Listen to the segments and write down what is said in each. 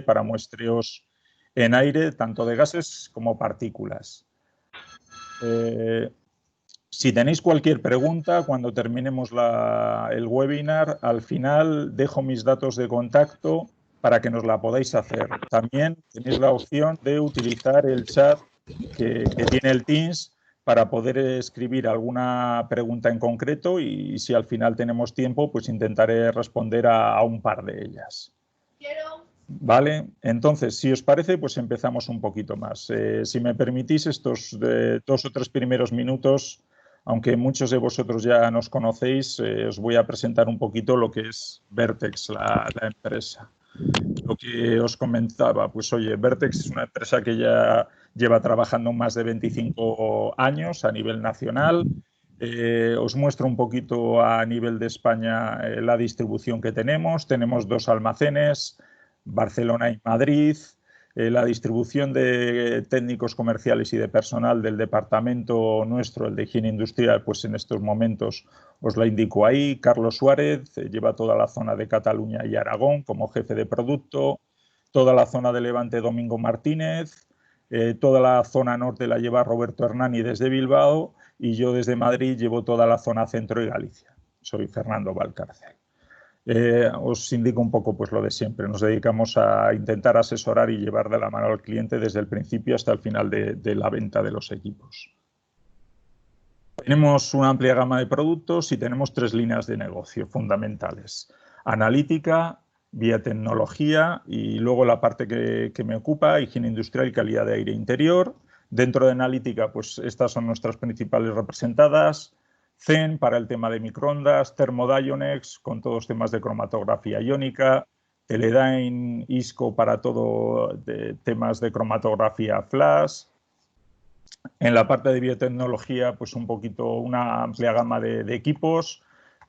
para muestreos en aire, tanto de gases como partículas. Si tenéis cualquier pregunta, cuando terminemos el webinar, al final dejo mis datos de contacto para que nos la podáis hacer. También tenéis la opción de utilizar el chat que tiene el Teams para poder escribir alguna pregunta en concreto y si al final tenemos tiempo, pues intentaré responder a un par de ellas. Vale, entonces, si os parece, pues empezamos un poquito más. Si me permitís, estos 2 o 3 primeros minutos, aunque muchos de vosotros ya nos conocéis, os voy a presentar un poquito lo que es Vertex, la empresa. Lo que os comentaba, pues oye, Vertex es una empresa que ya lleva trabajando más de 25 años a nivel nacional. Os muestro un poquito a nivel de España la distribución que tenemos. Tenemos 2 almacenes, Barcelona y Madrid. La distribución de técnicos comerciales y de personal del departamento nuestro, el de higiene industrial, pues en estos momentos os la indico ahí. Carlos Suárez lleva toda la zona de Cataluña y Aragón como jefe de producto, toda la zona de Levante Domingo Martínez, toda la zona norte la lleva Roberto Hernani desde Bilbao y yo desde Madrid llevo toda la zona centro y Galicia. Soy Fernando Valcárcel. Os indico un poco pues lo de siempre. Nos dedicamos a intentar asesorar y llevar de la mano al cliente desde el principio hasta el final de la venta de los equipos. Tenemos una amplia gama de productos y tenemos 3 líneas de negocio fundamentales. Analítica, biotecnología y luego la parte que me ocupa, higiene industrial y calidad de aire interior. Dentro de analítica, pues estas son nuestras principales representadas. Zen para el tema de microondas, Thermodynamics con todos los temas de cromatografía iónica, Teledyne, ISCO para todo temas de cromatografía flash. En la parte de biotecnología, pues un poquito una amplia gama de equipos,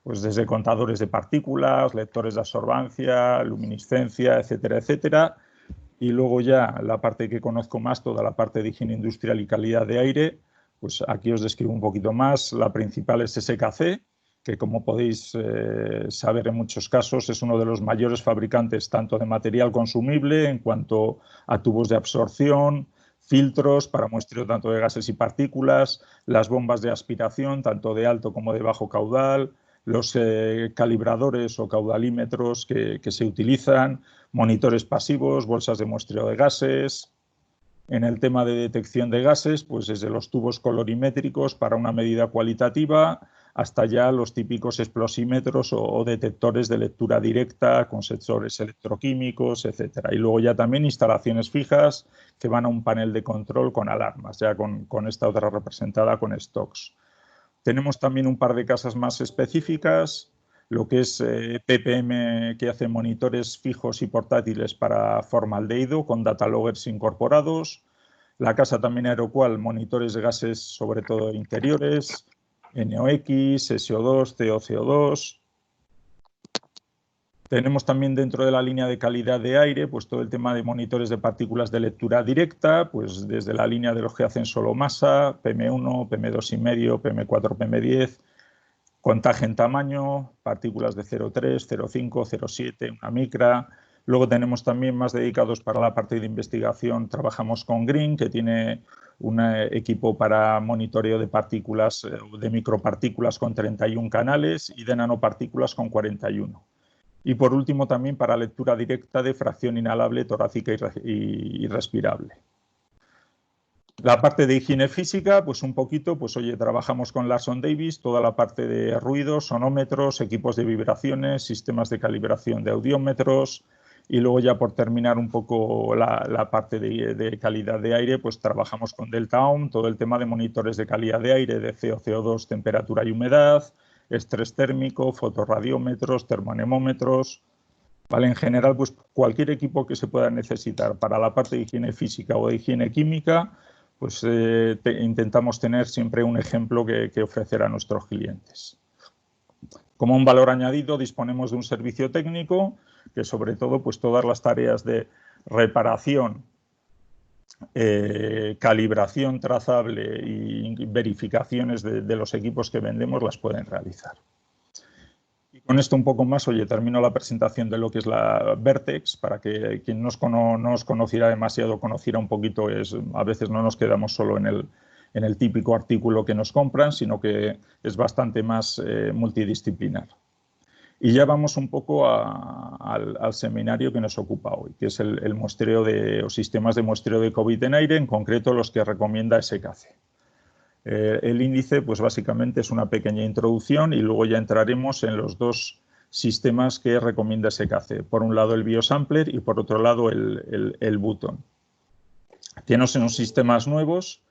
pues desde contadores de partículas, lectores de absorbancia, luminiscencia, etcétera, etcétera. Y luego ya la parte que conozco más, toda la parte de higiene industrial y calidad de aire, pues aquí os describo un poquito más. La principal es SKC, que como podéis saber en muchos casos es uno de los mayores fabricantes tanto de material consumible en cuanto a tubos de absorción, filtros para muestreo tanto de gases y partículas, las bombas de aspiración tanto de alto como de bajo caudal, los calibradores o caudalímetros que se utilizan, monitores pasivos, bolsas de muestreo de gases. En el tema de detección de gases, pues desde los tubos colorimétricos para una medida cualitativa hasta ya los típicos explosímetros o detectores de lectura directa con sensores electroquímicos, etcétera. Y luego ya también instalaciones fijas que van a un panel de control con alarmas, ya con esta otra representada con stocks. Tenemos también un par de casas más específicas, lo que es PPM, que hace monitores fijos y portátiles para formaldehído con data loggers incorporados. La casa también Aeroqual, monitores de gases sobre todo interiores, NOx, SO2, CO2. Tenemos también dentro de la línea de calidad de aire, pues todo el tema de monitores de partículas de lectura directa, pues desde la línea de los que hacen solo masa, PM1, PM2,5, PM4, PM10, contaje en tamaño, partículas de 0,3, 0,5, 0,7, una micra. Luego tenemos también más dedicados para la parte de investigación, trabajamos con Green, que tiene un equipo para monitoreo de partículas, de micropartículas con 31 canales y de nanopartículas con 41. Y por último también para lectura directa de fracción inhalable, torácica y respirable. La parte de higiene física, pues un poquito, pues oye, trabajamos con Larson Davis, toda la parte de ruidos, sonómetros, equipos de vibraciones, sistemas de calibración de audiómetros y luego ya por terminar un poco la parte de calidad de aire, pues trabajamos con Delta Ohm, todo el tema de monitores de calidad de aire, de CO, CO2, temperatura y humedad, estrés térmico, fotorradiómetros, termoanemómetros. ¿Vale? En general, pues cualquier equipo que se pueda necesitar para la parte de higiene física o de higiene química, pues intentamos tener siempre un ejemplo que ofrecer a nuestros clientes. Como un valor añadido, disponemos de un servicio técnico que sobre todo pues todas las tareas de reparación, calibración trazable y verificaciones de los equipos que vendemos las pueden realizar. Con esto un poco más, oye, termino la presentación de lo que es la Vertex, para que quien no os conociera demasiado, conociera un poquito, a veces no nos quedamos solo en el típico artículo que nos compran, sino que es bastante más multidisciplinar. Y ya vamos un poco al seminario que nos ocupa hoy, que es el muestreo o sistemas de muestreo de COVID en aire, en concreto los que recomienda SKC. El índice, pues básicamente es una pequeña introduccción y luego ya entraremos en los dos sistemas que recomienda SKC. Por un lado el biosampler y por otro lado el Button. Que no son sistemas nuevos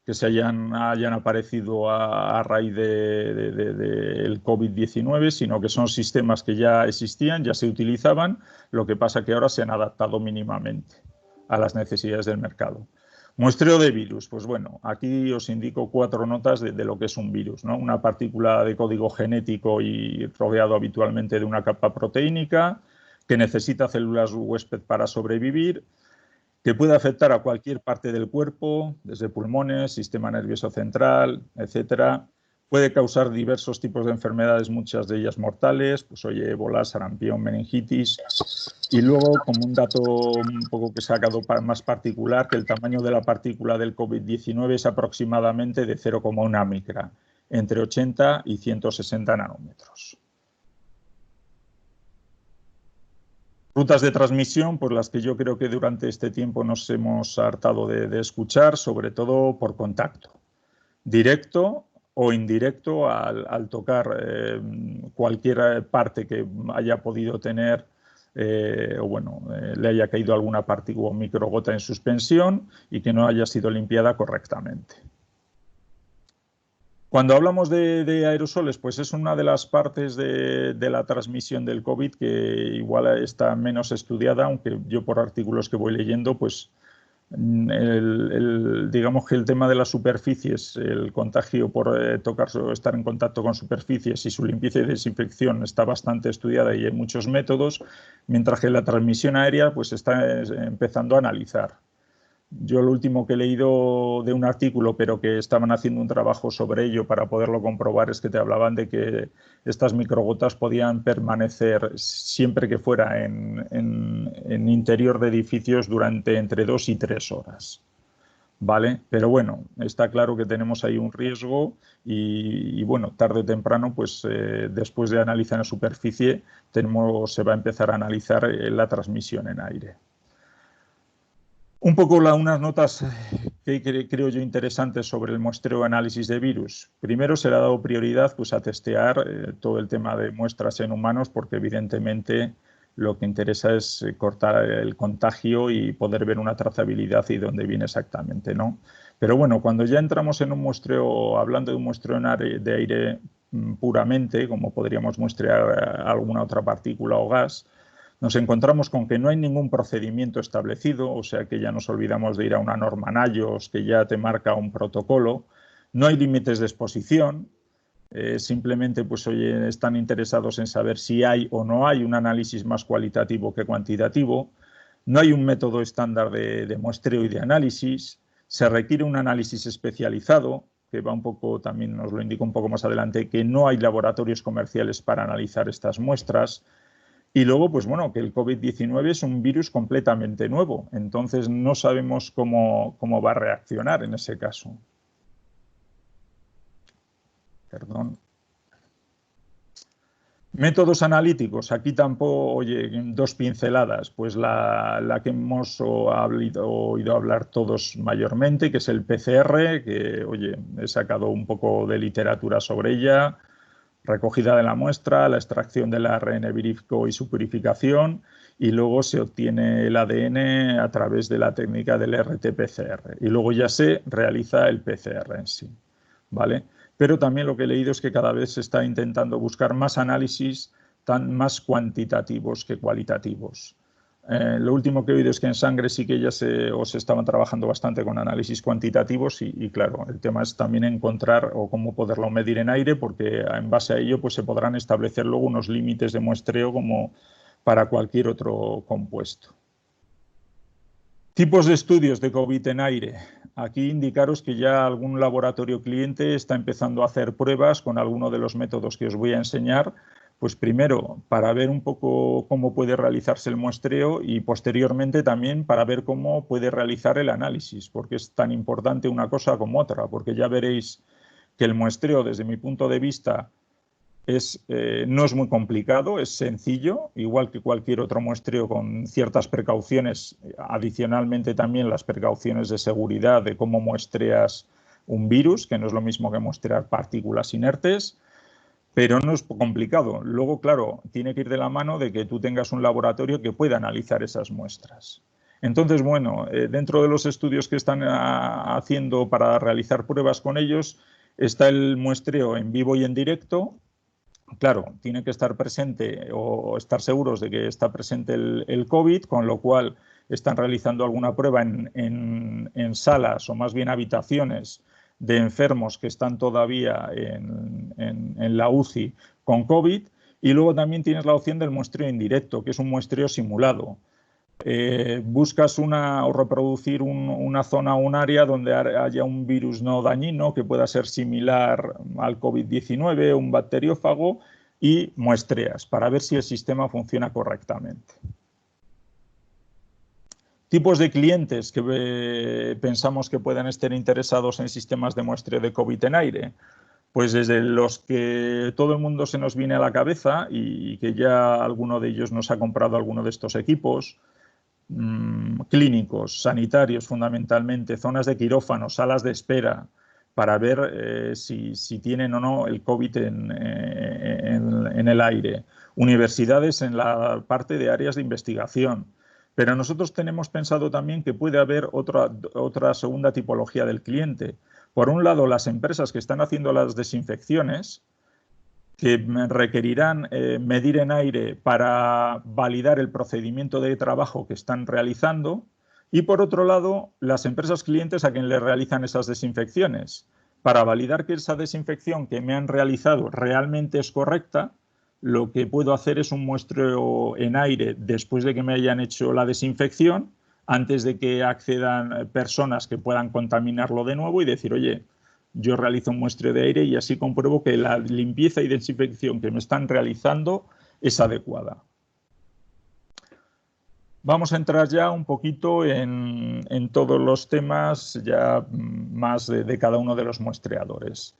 que se hayan aparecido a raíz del COVID-19, sino que son sistemas que ya existían, ya se utilizaban, lo que pasa que ahora se han adaptado mínimamente a las necesidades del mercado. Muestreo de virus, pues bueno, aquí os indico 4 notas de lo que es un virus, ¿no? Una partícula de código genético y rodeado habitualmente de una capa proteínica, que necesita células huésped para sobrevivir, que puede afectar a cualquier parte del cuerpo, desde pulmones, sistema nervioso central, etcétera. Puede causar diversos tipos de enfermedades, muchas de ellas mortales, pues oye, ébola, sarampión, meningitis. Y luego, como un dato un poco que he sacado más particular, que el tamaño de la partícula del COVID-19 es aproximadamente de 0,1 micra, entre 80 y 160 nanómetros. Rutas de transmisión, pues las que yo creo que durante este tiempo nos hemos hartado de escuchar, sobre todo por contacto, directo o indirecto al tocar cualquier parte que haya podido tener o bueno, le haya caído alguna partícula o microgota en suspensión y que no haya sido limpiada correctamente. Cuando hablamos de aerosoles, pues es una de las partes de la transmisión del COVID que igual está menos estudiada, aunque yo por artículos que voy leyendo, pues digamos que el tema de las superficies, el contagio por tocar o estar en contacto con superficies y su limpieza y desinfección está bastante estudiada y hay muchos métodos, mientras que la transmisión aérea pues está empezando a analizar. Yo lo último que he leído de un artículo, pero que estaban haciendo un trabajo sobre ello para poderlo comprobar, es que te hablaban de que estas microgotas podían permanecer siempre que fuera en interior de edificios durante entre 2 y 3 horas. ¿Vale? Pero bueno, está claro que tenemos ahí un riesgo y bueno, tarde o temprano, pues después de analizar en superficie, se va a empezar a analizar la transmisión en aire. Un poco unas notas que creo yo interesantes sobre el muestreo análisis de virus. Primero, se le ha dado prioridad pues, a testear todo el tema de muestras en humanos porque evidentemente lo que interesa es cortar el contagio y poder ver una trazabilidad y dónde viene exactamente, ¿no? Pero bueno, cuando ya entramos en un muestreo, hablando de un muestreo de aire puramente, como podríamos muestrear alguna otra partícula o gas, nos encontramos con que no hay ningún procedimiento establecido, o sea que ya nos olvidamos de ir a una norma NIOSH que ya te marca un protocolo, no hay límites de exposición, simplemente pues, oye, están interesados en saber si hay o no hay un análisis más cualitativo que cuantitativo, no hay un método estándar de muestreo y de análisis, se requiere un análisis especializado, que va un poco, también nos lo indico un poco más adelante, que no hay laboratorios comerciales para analizar estas muestras. Y luego, pues bueno, que el COVID-19 es un virus completamente nuevo, entonces no sabemos cómo va a reaccionar en ese caso. Perdón. Métodos analíticos, aquí tampoco, oye, 2 pinceladas, pues la que hemos oído hablar todos mayormente, que es el PCR, que, oye, he sacado un poco de literatura sobre ella, recogida de la muestra, la extracción del ARN virífico y su purificación, y luego se obtiene el ADN a través de la técnica del RT-PCR. Y luego ya se realiza el PCR en sí, ¿vale? Pero también lo que he leído es que cada vez se está intentando buscar más análisis más cuantitativos que cualitativos. Lo último que he oído es que en sangre sí que ya se estaban trabajando bastante con análisis cuantitativos y claro, el tema es también encontrar o cómo poderlo medir en aire porque en base a ello pues, se podrán establecer luego unos límites de muestreo como para cualquier otro compuesto. Tipos de estudios de COVID en aire. Aquí indicaros que ya algún laboratorio cliente está empezando a hacer pruebas con alguno de los métodos que os voy a enseñar Pues primero, para ver un poco cómo puede realizarse el muestreo y posteriormente también para ver cómo puede realizar el análisis, porque es tan importante una cosa como otra, porque ya veréis que el muestreo, desde mi punto de vista, no es muy complicado, es sencillo, igual que cualquier otro muestreo con ciertas precauciones, adicionalmente también las precauciones de seguridad de cómo muestreas un virus, que no es lo mismo que muestrear partículas inertes, pero no es complicado. Luego, claro, tiene que ir de la mano de que tú tengas un laboratorio que pueda analizar esas muestras. Entonces, bueno, dentro de los estudios que están haciendo para realizar pruebas con ellos, está el muestreo en vivo y en directo. Claro, tiene que estar presente o estar seguros de que está presente el COVID, con lo cual están realizando alguna prueba en salas o más bien habitaciones de enfermos que están todavía en la UCI con COVID, y luego también tienes la opción del muestreo indirecto, que es un muestreo simulado. Buscas o reproducir una zona o un área donde haya un virus no dañino que pueda ser similar al COVID-19, un bacteriófago, y muestreas para ver si el sistema funciona correctamente. Tipos de clientes que pensamos que puedan estar interesados en sistemas de muestreo de COVID en aire. Pues desde los que todo el mundo se nos viene a la cabeza y que ya alguno de ellos nos ha comprado alguno de estos equipos, clínicos, sanitarios fundamentalmente, zonas de quirófano, salas de espera, para ver si tienen o no el COVID en el aire, universidades en la parte de áreas de investigación. Pero nosotros tenemos pensado también que puede haber otra segunda tipología del cliente. Por un lado, las empresas que están haciendo las desinfecciones, que requerirán medir en aire para validar el procedimiento de trabajo que están realizando, y por otro lado, las empresas clientes a quien le realizan esas desinfecciones. Para validar que esa desinfección que me han realizado realmente es correcta, lo que puedo hacer es un muestreo en aire después de que me hayan hecho la desinfección, antes de que accedan personas que puedan contaminarlo de nuevo, y decir, oye, yo realizo un muestreo de aire y así compruebo que la limpieza y desinfección que me están realizando es adecuada. Vamos a entrar ya un poquito en todos los temas ya más de cada uno de los muestreadores.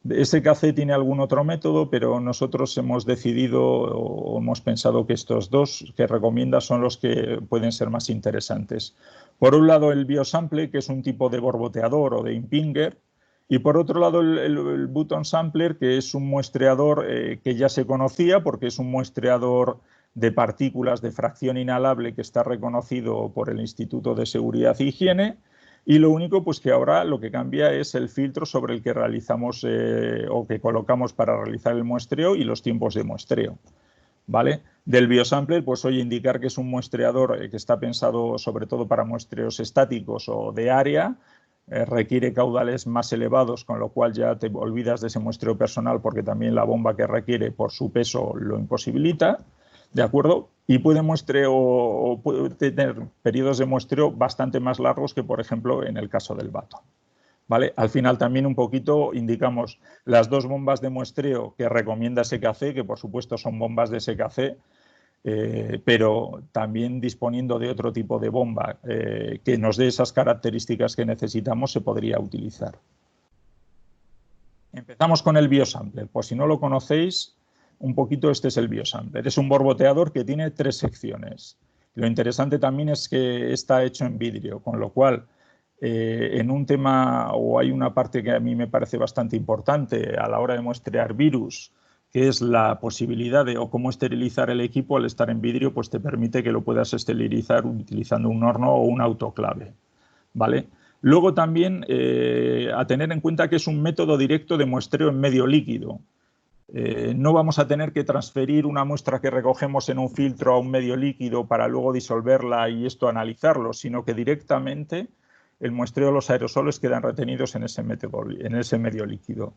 SKC tiene algún otro método, pero nosotros hemos decidido o hemos pensado que estos dos que recomienda son los que pueden ser más interesantes. Por un lado, el biosample, que es un tipo de borboteador o de impinger, y por otro lado, el button sampler, que es un muestreador que ya se conocía porque es un muestreador de partículas de fracción inhalable que está reconocido por el Instituto de Seguridad e Higiene. Y lo único, pues que ahora lo que cambia es el filtro sobre el que realizamos o que colocamos para realizar el muestreo y los tiempos de muestreo, ¿vale? Del biosampler, pues hoy indicar que es un muestreador que está pensado sobre todo para muestreos estáticos o de área, requiere caudales más elevados, con lo cual ya te olvidas de ese muestreo personal porque también la bomba que requiere por su peso lo imposibilita. ¿De acuerdo? Y puede tener periodos de muestreo bastante más largos que, por ejemplo, en el caso del bato. ¿Vale? Al final también un poquito indicamos las dos bombas de muestreo que recomienda SKC, que por supuesto son bombas de SKC, pero también disponiendo de otro tipo de bomba que nos dé esas características que necesitamos, se podría utilizar. Empezamos con el biosampler. Pues si no lo conocéis, un poquito este es el biosampler. Es un borboteador que tiene 3 secciones. Lo interesante también es que está hecho en vidrio, con lo cual en un tema, o hay una parte que a mí me parece bastante importante a la hora de muestrear virus, que es la posibilidad de o cómo esterilizar el equipo. Al estar en vidrio, pues te permite que lo puedas esterilizar utilizando un horno o un autoclave, ¿vale? Luego también a tener en cuenta que es un método directo de muestreo en medio líquido. No vamos a tener que transferir una muestra que recogemos en un filtro a un medio líquido para luego disolverla y esto analizarlo, sino que directamente el muestreo de los aerosoles quedan retenidos en ese medio líquido.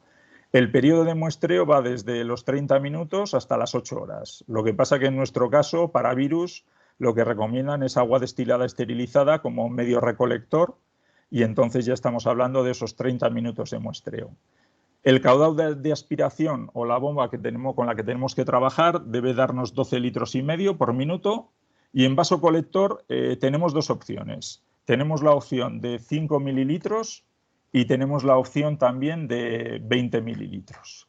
El periodo de muestreo va desde los 30 minutos hasta las 8 horas. Lo que pasa que en nuestro caso, para virus, lo que recomiendan es agua destilada esterilizada como medio recolector, y entonces ya estamos hablando de esos 30 minutos de muestreo. El caudal de aspiración o la bomba con la que tenemos que trabajar debe darnos 12,5 litros por minuto, y en vaso colector tenemos dos opciones. Tenemos la opción de 5 mililitros y tenemos la opción también de 20 mililitros.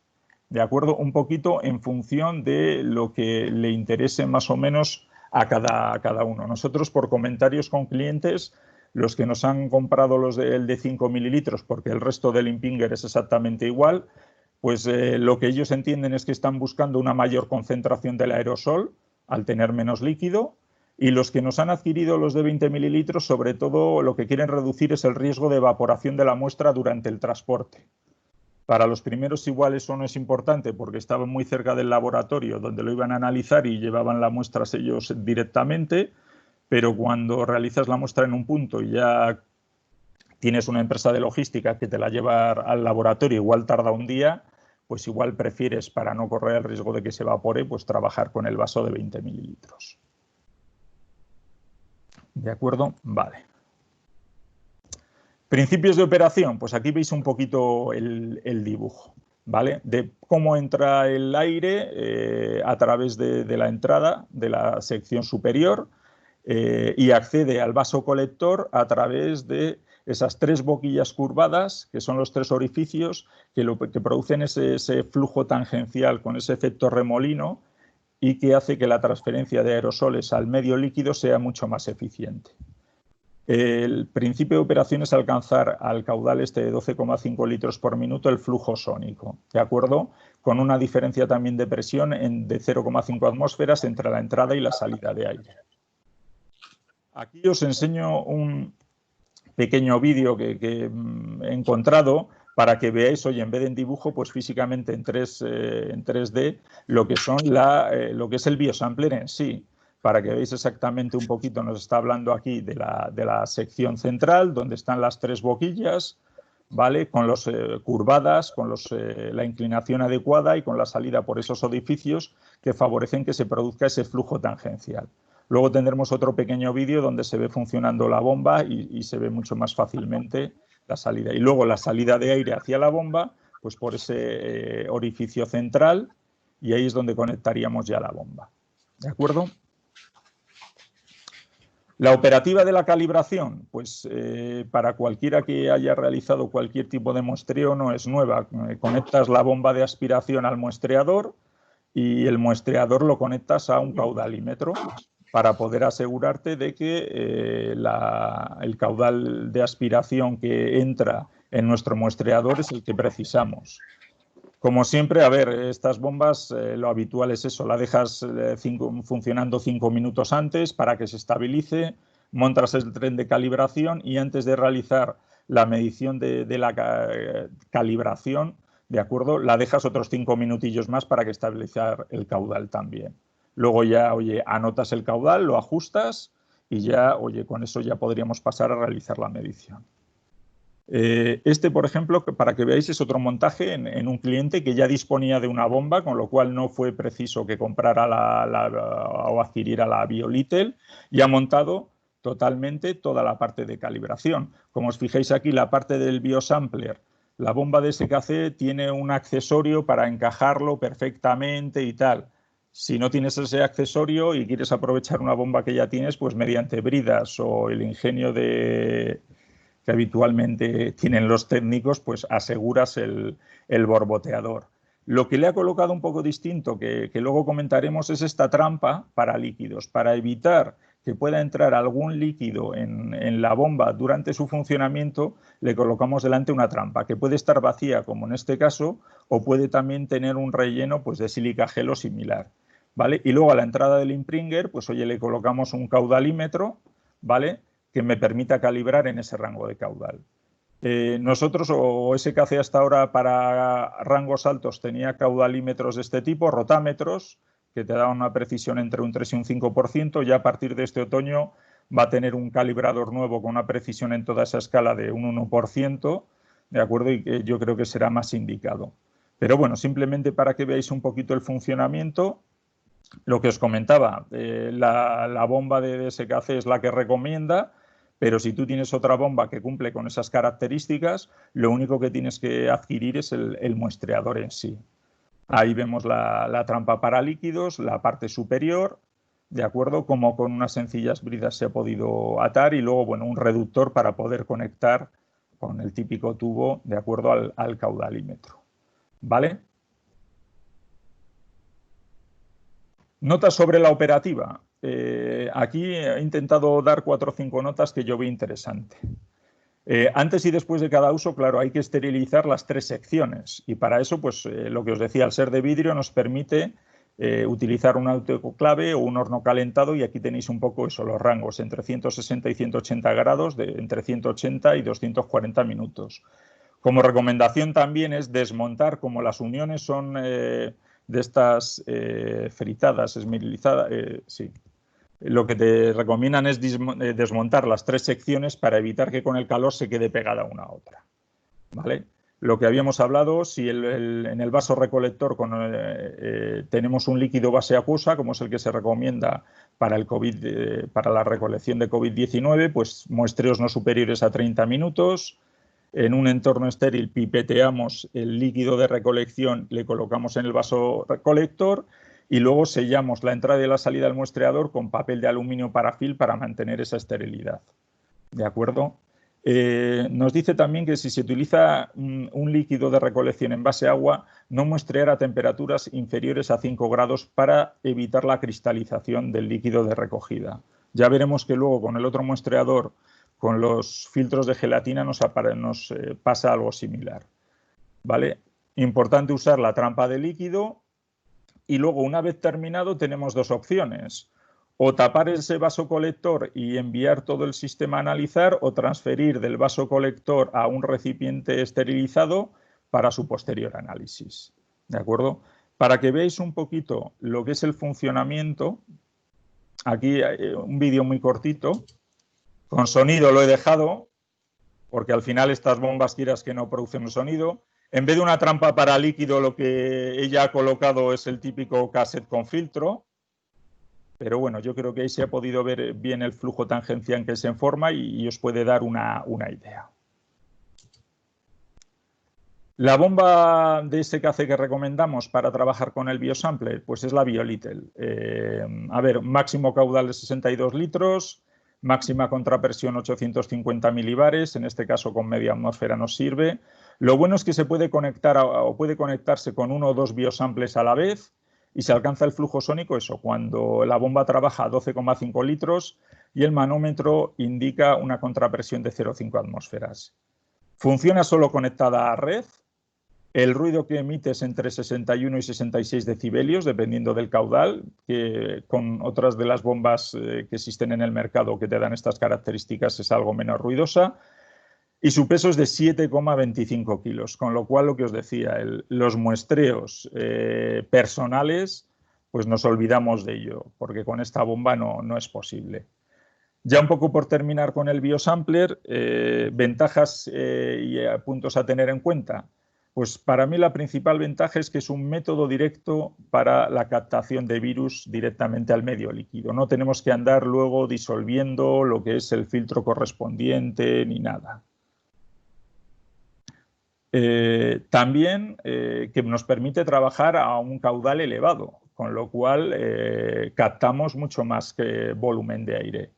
¿De acuerdo? Un poquito en función de lo que le interese más o menos a cada uno. Nosotros, por comentarios con clientes, los que nos han comprado el de 5 mililitros, porque el resto del Impinger es exactamente igual, pues lo que ellos entienden es que están buscando una mayor concentración del aerosol al tener menos líquido, y los que nos han adquirido los de 20 mililitros, sobre todo lo que quieren reducir es el riesgo de evaporación de la muestra durante el transporte. Para los primeros igual eso no es importante porque estaban muy cerca del laboratorio donde lo iban a analizar y llevaban las muestras ellos directamente, pero cuando realizas la muestra en un punto y ya tienes una empresa de logística que te la lleva al laboratorio, igual tarda un día, pues igual prefieres, para no correr el riesgo de que se evapore, pues trabajar con el vaso de 20 mililitros. ¿De acuerdo? Vale. Principios de operación, pues aquí veis un poquito el dibujo, ¿vale? De cómo entra el aire a través de la entrada de la sección superior y accede al vaso colector a través de esas tres boquillas curvadas, que son los tres orificios que producen ese flujo tangencial con ese efecto remolino y que hace que la transferencia de aerosoles al medio líquido sea mucho más eficiente. El principio de operación es alcanzar al caudal este de 12,5 litros por minuto el flujo sónico, ¿de acuerdo? Con una diferencia también de presión de 0,5 atmósferas entre la entrada y la salida de aire. Aquí os enseño un pequeño vídeo que he encontrado para que veáis, oye, en vez de en dibujo, pues físicamente en 3D, lo que es el biosampler en sí. Para que veáis exactamente un poquito, nos está hablando aquí de la sección central, donde están las tres boquillas, ¿vale? Con los curvadas, con la inclinación adecuada y con la salida por esos orificios que favorecen que se produzca ese flujo tangencial. Luego tendremos otro pequeño vídeo donde se ve funcionando la bomba y se ve mucho más fácilmente la salida. Y luego la salida de aire hacia la bomba, pues por ese orificio central, y ahí es donde conectaríamos ya la bomba. ¿De acuerdo? La operativa de la calibración, pues para cualquiera que haya realizado cualquier tipo de muestreo no es nueva. Conectas la bomba de aspiración al muestreador y el muestreador lo conectas a un caudalímetro para poder asegurarte de que el caudal de aspiración que entra en nuestro muestreador es el que precisamos. Como siempre, a ver, estas bombas, lo habitual es eso, la dejas funcionando 5 minutos antes para que se estabilice, montas el tren de calibración y antes de realizar la medición de la calibración, ¿de acuerdo? La dejas otros 5 minutillos más para que estabilizar el caudal también. Luego ya, oye, anotas el caudal, lo ajustas y ya, oye, con eso ya podríamos pasar a realizar la medición. Este, por ejemplo, para que veáis, es otro montaje en un cliente que ya disponía de una bomba, con lo cual no fue preciso que comprara o adquiriera la BioLittle, y ha montado totalmente toda la parte de calibración. Como os fijáis aquí, la parte del biosampler, la bomba de SKC tiene un accesorio para encajarlo perfectamente y tal. Si no tienes ese accesorio y quieres aprovechar una bomba que ya tienes, pues mediante bridas o el ingenio que habitualmente tienen los técnicos, pues aseguras el borboteador. Lo que le ha colocado un poco distinto, que luego comentaremos, es esta trampa para líquidos, para evitar que pueda entrar algún líquido en la bomba durante su funcionamiento. Le colocamos delante una trampa que puede estar vacía, como en este caso, o puede también tener un relleno pues, de sílica gel o similar, ¿vale? Y luego a la entrada del impringer, pues oye, le colocamos un caudalímetro, ¿vale?, que me permita calibrar en ese rango de caudal. Nosotros, o SKC hasta ahora para rangos altos, tenía caudalímetros de este tipo, rotámetros, que te daban una precisión entre un 3 y un 5%. Ya a partir de este otoño va a tener un calibrador nuevo con una precisión en toda esa escala de un 1%, ¿de acuerdo? Y que yo creo que será más indicado. Pero bueno, simplemente para que veáis un poquito el funcionamiento, lo que os comentaba, la bomba de SKC es la que recomienda, pero si tú tienes otra bomba que cumple con esas características, lo único que tienes que adquirir es el muestreador en sí. Ahí vemos la trampa para líquidos, la parte superior, ¿de acuerdo? Como con unas sencillas bridas se ha podido atar y luego, bueno, un reductor para poder conectar con el típico tubo de acuerdo al caudalímetro, ¿vale? Notas sobre la operativa. Aquí he intentado dar 4 o 5 notas que yo veo interesante. Antes y después de cada uso, claro, hay que esterilizar las 3 secciones y para eso, pues lo que os decía, al ser de vidrio nos permite utilizar un autoclave o un horno calentado y aquí tenéis un poco eso, los rangos entre 160 y 180 grados, de entre 180 y 240 minutos. Como recomendación también es desmontar, como las uniones son de estas fritadas, esmerilizadas, sí. Lo que te recomiendan es desmontar las 3 secciones para evitar que con el calor se quede pegada una a otra, ¿vale? Lo que habíamos hablado, si en el vaso recolector tenemos un líquido base acuosa, como es el que se recomienda para el COVID, para la recolección de COVID-19, pues muestreos no superiores a 30 minutos. En un entorno estéril pipeteamos el líquido de recolección, le colocamos en el vaso recolector y luego sellamos la entrada y la salida del muestreador con papel de aluminio parafil para mantener esa esterilidad. ¿De acuerdo? Nos dice también que si se utiliza un líquido de recolección en base a agua, no muestrear a temperaturas inferiores a 5 grados para evitar la cristalización del líquido de recogida. Ya veremos que luego con el otro muestreador, con los filtros de gelatina, nos pasa algo similar, ¿vale? Importante usar la trampa de líquido y luego, una vez terminado, tenemos 2 opciones. O tapar ese vaso colector y enviar todo el sistema a analizar o transferir del vaso colector a un recipiente esterilizado para su posterior análisis. ¿De acuerdo? Para que veáis un poquito lo que es el funcionamiento, aquí hay un vídeo muy cortito. Con sonido lo he dejado, porque al final estas bombas, quieras que no, producen un sonido. En vez de una trampa para líquido, lo que ella ha colocado es el típico cassette con filtro. Pero bueno, yo creo que ahí se ha podido ver bien el flujo tangencial que se forma y os puede dar una idea. La bomba de SKC que recomendamos para trabajar con el biosampler, pues es la BioLittle. A ver, máximo caudal de 62 litros, máxima contrapresión 850 milibares, en este caso con media atmósfera nos sirve. Lo bueno es que se puede conectar o puede conectarse con 1 o 2 biosamples a la vez y se alcanza el flujo sónico, eso, cuando la bomba trabaja a 12,5 litros y el manómetro indica una contrapresión de 0,5 atmósferas. Funciona solo conectada a red. El ruido que emite es entre 61 y 66 decibelios, dependiendo del caudal, que con otras de las bombas que existen en el mercado que te dan estas características es algo menos ruidosa. Y su peso es de 7,25 kilos, con lo cual, lo que os decía, los muestreos personales, pues nos olvidamos de ello, porque con esta bomba no es posible. Ya un poco por terminar con el biosampler, ventajas y puntos a tener en cuenta. Pues para mí la principal ventaja es que es un método directo para la captación de virus directamente al medio líquido. No tenemos que andar luego disolviendo lo que es el filtro correspondiente ni nada. También que nos permite trabajar a un caudal elevado, con lo cual captamos mucho más que volumen de aire.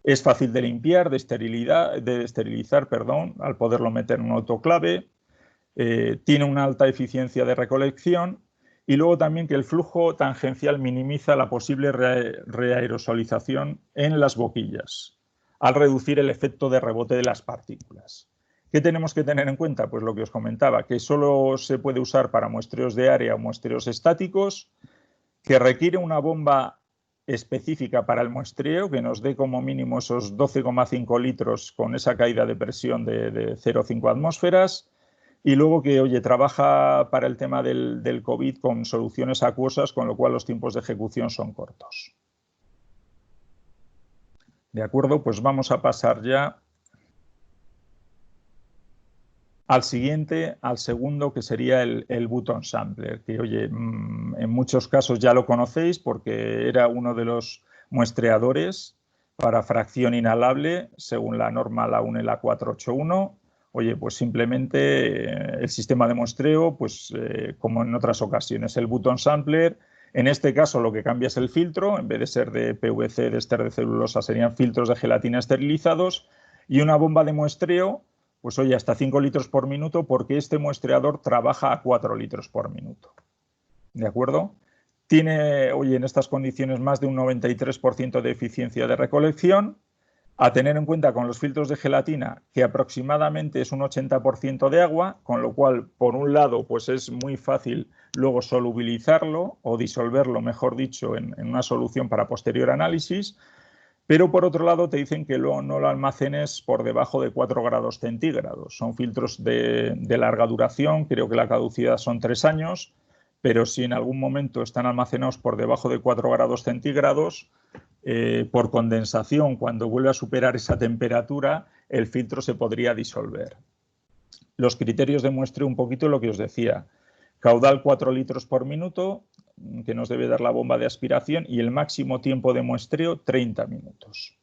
Es fácil de limpiar, de esterilizar, al poderlo meter en un autoclave. Tiene una alta eficiencia de recolección y luego también que el flujo tangencial minimiza la posible reaerosolización en las boquillas al reducir el efecto de rebote de las partículas. ¿Qué tenemos que tener en cuenta? Pues lo que os comentaba, que solo se puede usar para muestreos de área o muestreos estáticos, que requiere una bomba específica para el muestreo, que nos dé como mínimo esos 12,5 litros con esa caída de presión de 0,5 atmósferas, y luego que, oye, trabaja para el tema del COVID con soluciones acuosas, con lo cual los tiempos de ejecución son cortos. De acuerdo, pues vamos a pasar ya al siguiente, al segundo, que sería el button sampler, que, oye, en muchos casos ya lo conocéis porque era uno de los muestreadores Para fracción inhalable, según la norma la UNE la 481, oye, pues simplemente el sistema de muestreo, pues como en otras ocasiones, el button sampler. En este caso lo que cambia es el filtro, en vez de ser de PVC, de éster de celulosa, serían filtros de gelatina esterilizados, y una bomba de muestreo, pues oye, hasta 5 litros por minuto, porque este muestreador trabaja a 4 litros por minuto. ¿De acuerdo? Tiene, oye, en estas condiciones más de un 93% de eficiencia de recolección. A tener en cuenta con los filtros de gelatina que aproximadamente es un 80% de agua, con lo cual, por un lado, pues es muy fácil luego solubilizarlo o disolverlo, mejor dicho, en una solución para posterior análisis, pero por otro lado te dicen que no lo almacenes por debajo de 4 grados centígrados. Son filtros de larga duración, creo que la caducidad son 3 años, pero si en algún momento están almacenados por debajo de 4 grados centígrados, por condensación, cuando vuelve a superar esa temperatura, el filtro se podría disolver. Los criterios de muestreo, un poquito lo que os decía, caudal 4 litros por minuto, que nos debe dar la bomba de aspiración, y el máximo tiempo de muestreo, 30 minutos.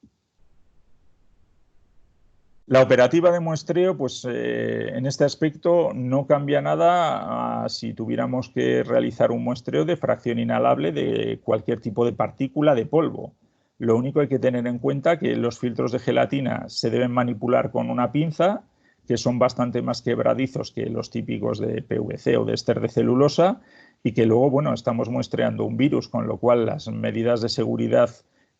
La operativa de muestreo, pues en este aspecto no cambia nada si tuviéramos que realizar un muestreo de fracción inhalable de cualquier tipo de partícula de polvo. Lo único hay que tener en cuenta que los filtros de gelatina se deben manipular con una pinza, que son bastante más quebradizos que los típicos de PVC o de éster de celulosa, y que luego, bueno, estamos muestreando un virus, con lo cual las medidas de seguridad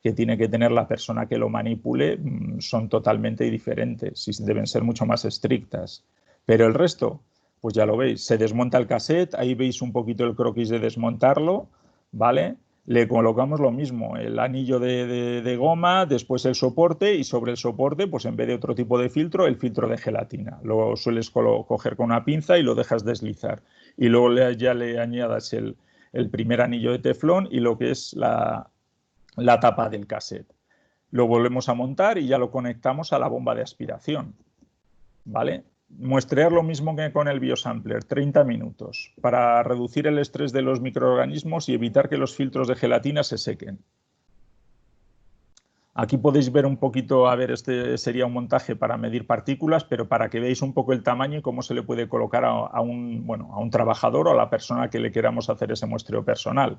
que tiene que tener la persona que lo manipule son totalmente diferentes y deben ser mucho más estrictas. Pero el resto, pues ya lo veis, se desmonta el cassette, ahí veis un poquito el croquis de desmontarlo, ¿vale? Le colocamos lo mismo, el anillo de goma, después el soporte, y sobre el soporte, pues en vez de otro tipo de filtro, el filtro de gelatina. Lo sueles coger con una pinza y lo dejas deslizar. Y luego ya le añadas el primer anillo de teflón y lo que es la tapa del cassette. Lo volvemos a montar y ya lo conectamos a la bomba de aspiración, ¿vale? Muestrear lo mismo que con el biosampler, 30 minutos, para reducir el estrés de los microorganismos y evitar que los filtros de gelatina se sequen. Aquí podéis ver un poquito, a ver, este sería un montaje para medir partículas, pero para que veáis un poco el tamaño y cómo se le puede colocar a un trabajador o a la persona que le queramos hacer ese muestreo personal.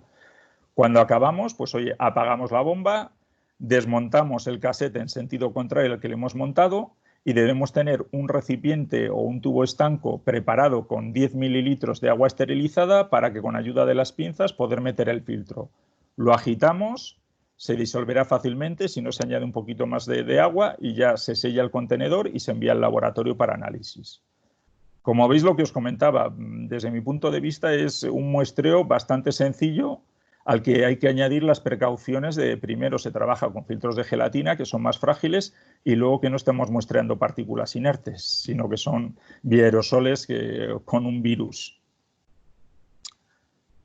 Cuando acabamos, pues oye, apagamos la bomba, desmontamos el cassette en sentido contrario al que le hemos montado y debemos tener un recipiente o un tubo estanco preparado con 10 mililitros de agua esterilizada para que con ayuda de las pinzas poder meter el filtro. Lo agitamos, se disolverá fácilmente si no se añade un poquito más de agua y ya se sella el contenedor y se envía al laboratorio para análisis. Como veis, lo que os comentaba, desde mi punto de vista es un muestreo bastante sencillo, al que hay que añadir las precauciones de, primero, se trabaja con filtros de gelatina que son más frágiles y luego que no estemos muestreando partículas inertes, sino que son bioaerosoles con un virus.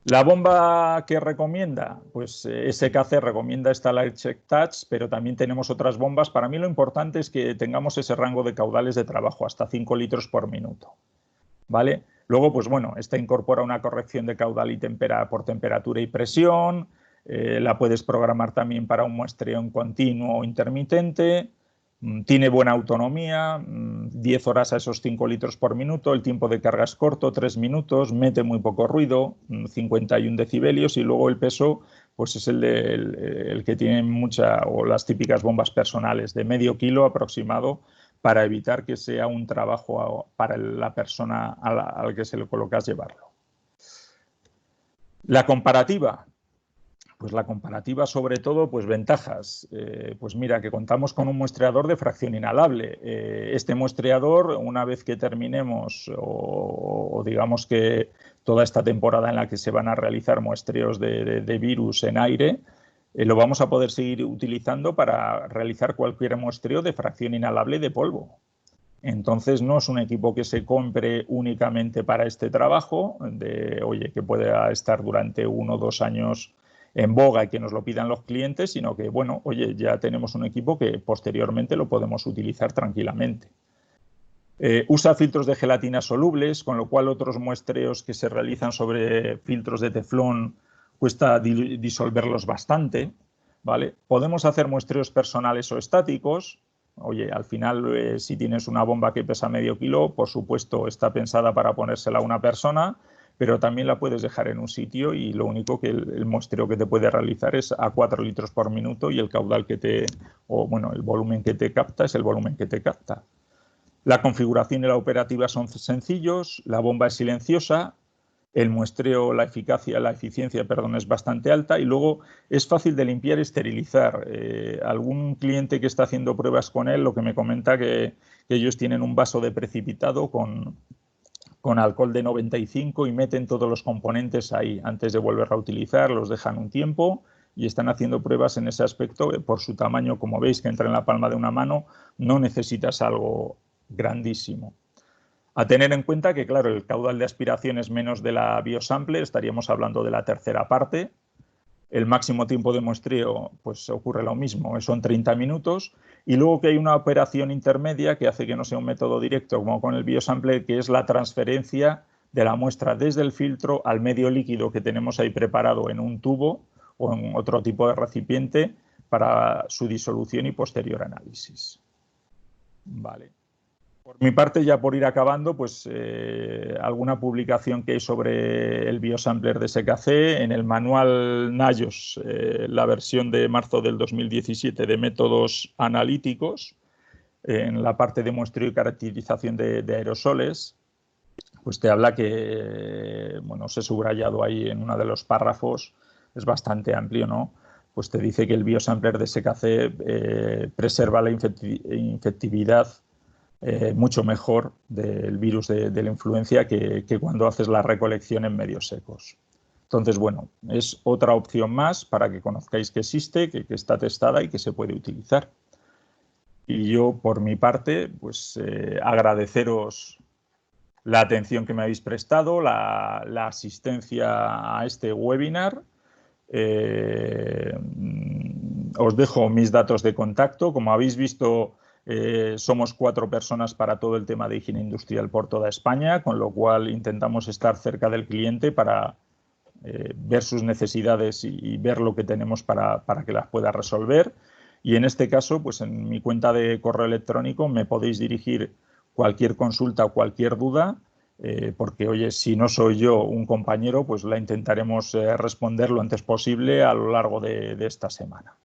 La bomba que recomienda, pues SKC recomienda esta Light Check Touch, pero también tenemos otras bombas. Para mí lo importante es que tengamos ese rango de caudales de trabajo, hasta 5 litros por minuto, ¿vale? Luego, pues bueno, esta incorpora una corrección de caudal y por temperatura y presión. La puedes programar también para un muestreo en continuo o intermitente. Tiene buena autonomía, 10 horas a esos 5 litros por minuto. El tiempo de carga es corto, 3 minutos. Mete muy poco ruido, 51 decibelios. Y luego el peso, pues es el que tiene o las típicas bombas personales, de medio kilo aproximado, para evitar que sea un trabajo para la persona al que se le colocas llevarlo. La comparativa. Pues la comparativa, sobre todo, pues ventajas. Pues mira, que contamos con un muestreador de fracción inhalable. Este muestreador, una vez que terminemos o digamos que toda esta temporada en la que se van a realizar muestreos de virus en aire, lo vamos a poder seguir utilizando para realizar cualquier muestreo de fracción inhalable de polvo. Entonces no es un equipo que se compre únicamente para este trabajo, que pueda estar durante 1 o 2 años en boga y que nos lo pidan los clientes, sino que, bueno, oye, ya tenemos un equipo que posteriormente lo podemos utilizar tranquilamente. Usa filtros de gelatina solubles, con lo cual otros muestreos que se realizan sobre filtros de teflón cuesta disolverlos bastante. ¿vale? Podemos hacer muestreos personales o estáticos. Oye, al final, si tienes una bomba que pesa medio kilo, por supuesto está pensada para ponérsela a una persona, pero también la puedes dejar en un sitio y lo único que el muestreo que te puede realizar es a 4 litros por minuto y el caudal el volumen que te capta es el volumen que te capta. La configuración y la operativa son sencillos, la bomba es silenciosa, el muestreo, la eficiencia, es bastante alta y luego es fácil de limpiar y esterilizar. Algún cliente que está haciendo pruebas con él, lo que me comenta que ellos tienen un vaso de precipitado con alcohol de 95 y meten todos los componentes ahí antes de volver a utilizar, los dejan un tiempo y están haciendo pruebas en ese aspecto. Por su tamaño, como veis, que entra en la palma de una mano, no necesitas algo grandísimo. A tener en cuenta que, claro, el caudal de aspiración es menos de la biosampler, estaríamos hablando de la tercera parte. El máximo tiempo de muestreo, pues ocurre lo mismo, son 30 minutos. Y luego que hay una operación intermedia que hace que no sea un método directo como con el biosampler, que es la transferencia de la muestra desde el filtro al medio líquido que tenemos ahí preparado en un tubo o en otro tipo de recipiente para su disolución y posterior análisis. Vale. Por mi parte, ya por ir acabando, pues alguna publicación que hay sobre el biosampler de SKC. En el manual NAIOS, la versión de marzo del 2017 de métodos analíticos, en la parte de muestreo y caracterización de aerosoles, pues te habla que, bueno, os he subrayado ahí en uno de los párrafos, es bastante amplio, ¿no? Pues te dice que el biosampler de SKC preserva la infectividad mucho mejor del virus de la influencia que cuando haces la recolección en medios secos. Entonces, bueno, es otra opción más para que conozcáis que existe, que está testada y que se puede utilizar. Y yo, por mi parte, pues agradeceros la atención que me habéis prestado, la asistencia a este webinar. Os dejo mis datos de contacto. Como habéis visto, somos 4 personas para todo el tema de higiene industrial por toda España, con lo cual intentamos estar cerca del cliente para ver sus necesidades y ver lo que tenemos para que las pueda resolver. Y en este caso, pues en mi cuenta de correo electrónico me podéis dirigir cualquier consulta o cualquier duda, porque, oye, si no soy yo, un compañero, pues la intentaremos responder lo antes posible a lo largo de esta semana.